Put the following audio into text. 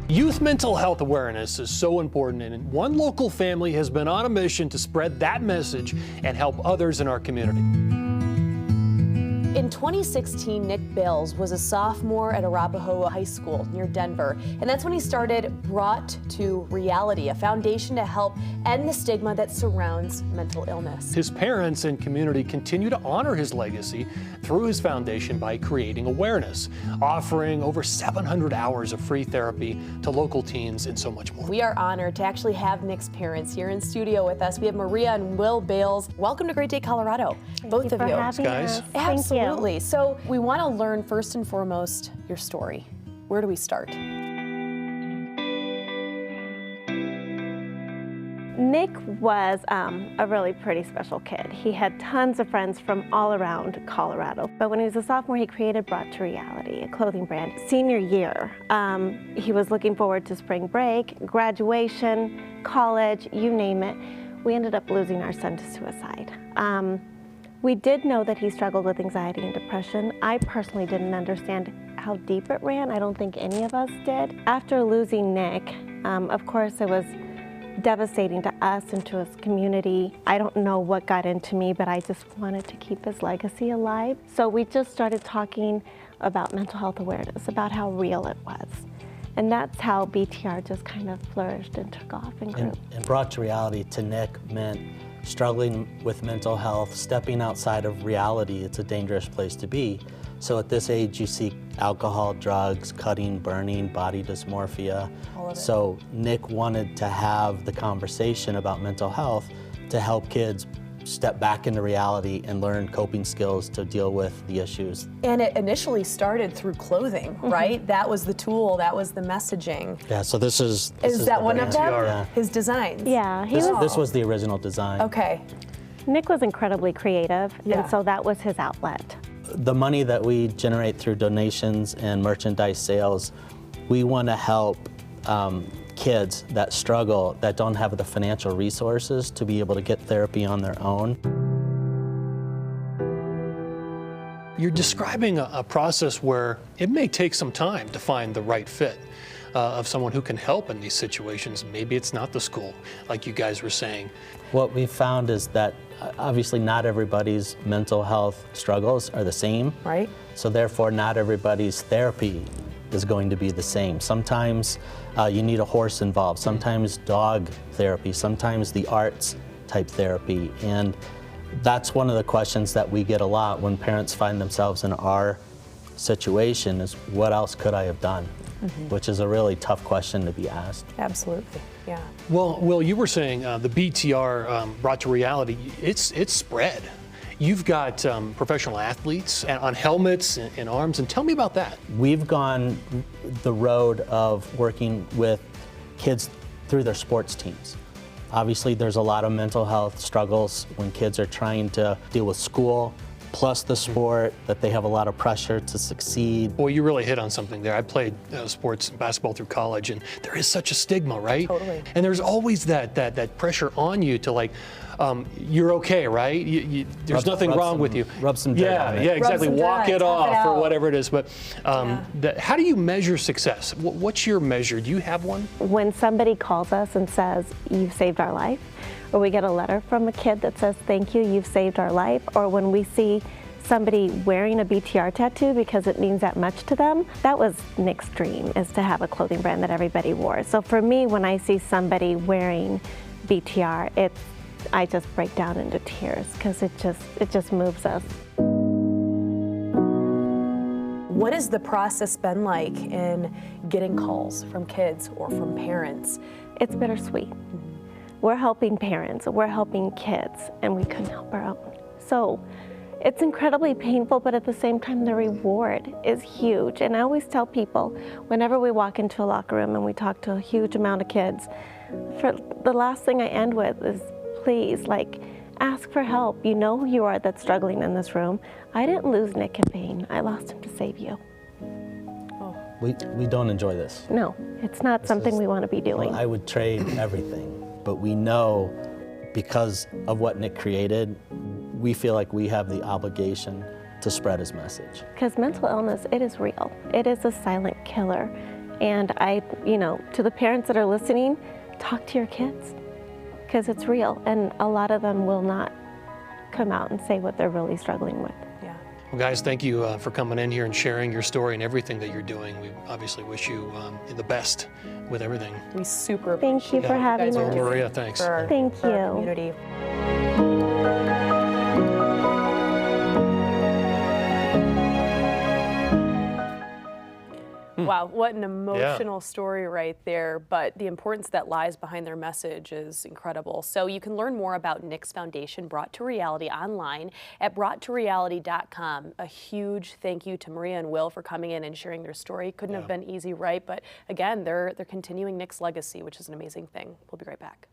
Youth mental health awareness is so important, and one local family has been on a mission to spread that message and help others in our community. In 2016, Nick Bales was a sophomore at Arapahoe High School near Denver, and that's when he started Brought to Reality, a foundation to help end the stigma that surrounds mental illness. His parents and community continue to honor his legacy through his foundation by creating awareness, offering over 700 hours of free therapy to local teens and so much more. We are honored to actually have Nick's parents here in studio with us. We have Maria and Will Bales. Welcome to Great Day, Colorado, both of you. Guys. Absolutely. So we want to learn first and foremost your story. Where do we start? Nick was a really pretty special kid. He had tons of friends from all around Colorado. But when he was a sophomore, he created Brought to Reality, a clothing brand. Senior year, he was looking forward to spring break, graduation, college, you name it. We ended up losing our son to suicide. We did know that he struggled with anxiety and depression. I personally didn't understand how deep it ran. I don't think any of us did. After losing Nick, of course it was devastating to us and to his community. I don't know what got into me, but I just wanted to keep his legacy alive. So we just started talking about mental health awareness, about how real it was. And that's how BTR just kind of flourished and took off and grew. And Brought to Reality to Nick meant struggling with mental health, stepping outside of reality. It's a dangerous place to be. So at this age, you see alcohol, drugs, cutting, burning, body dysmorphia. All of it. So Nick wanted to have the conversation about mental health to help kids step back into reality and learn coping skills to deal with the issues. And it initially started through clothing, right? That was the tool, that was the messaging. Yeah, so this is that one of them? Yeah. His designs? Yeah, This was the original design. Okay. Nick was incredibly creative, Yeah. and so that was his outlet. The money that we generate through donations and merchandise sales, we want to help kids that struggle, that don't have the financial resources to be able to get therapy on their own. You're describing a process where it may take some time to find the right fit of someone who can help in these situations. Maybe it's not the school, like you guys were saying. What we found is that obviously not everybody's mental health struggles are the same. Right. So therefore not everybody's therapy is going to be the same. Sometimes you need a horse involved, sometimes dog therapy, sometimes the arts type therapy. And that's one of the questions that we get a lot when parents find themselves in our situation is, what else could I have done? Which is a really tough question to be asked. Absolutely, yeah. Well, Will, you were saying the BTR Brought to Reality, it's spread. You've got professional athletes on helmets and arms, and tell me about that. We've gone the road of working with kids through their sports teams. Obviously, there's a lot of mental health struggles when kids are trying to deal with school, plus the sport, that they have a lot of pressure to succeed. Boy, you really hit on something there. I played sports, basketball through college, and there is such a stigma, right? Totally. And there's always that pressure on you to like, you're okay, right? There's nothing wrong with you. Rub some dirt on it. Yeah, exactly. Rub some Walk dirt, it tough it off or out. whatever it is. But how do you measure success? What's your measure? Do you have one? When somebody calls us and says, "You've saved our life," or we get a letter from a kid that says, "Thank you, you've saved our life," or when we see somebody wearing a BTR tattoo because it means that much to them, that was Nick's dream, is to have a clothing brand that everybody wore. So for me, when I see somebody wearing BTR, I just break down into tears because it just moves us. What has the process been like in getting calls from kids or from parents? It's bittersweet. We're helping parents, we're helping kids, and we couldn't help our own. So it's incredibly painful, but at the same time, the reward is huge. And I always tell people, whenever we walk into a locker room and we talk to a huge amount of kids, the last thing I end with is, please, ask for help. You know who you are that's struggling in this room. I didn't lose Nick in vain. I lost him to save you. We don't enjoy this. No, it's not something we want to be doing. Well, I would trade everything, but we know because of what Nick created, we feel like we have the obligation to spread his message. Because mental illness, it is real. It is a silent killer. And to the parents that are listening, talk to your kids, because it's real, and a lot of them will not come out and say what they're really struggling with. Yeah. Well, guys, thank you for coming in here and sharing your story and everything that you're doing. We obviously wish you the best with everything. We super Thank you appreciate for what having guys are us. doing Maria, thanks. for Thank our you. community. Wow, what an emotional story right there, but the importance that lies behind their message is incredible. So you can learn more about Nick's Foundation Brought to Reality online at broughttoreality.com. A huge thank you to Maria and Will for coming in and sharing their story. Couldn't have been easy, right? But again, they're continuing Nick's legacy, which is an amazing thing. We'll be right back.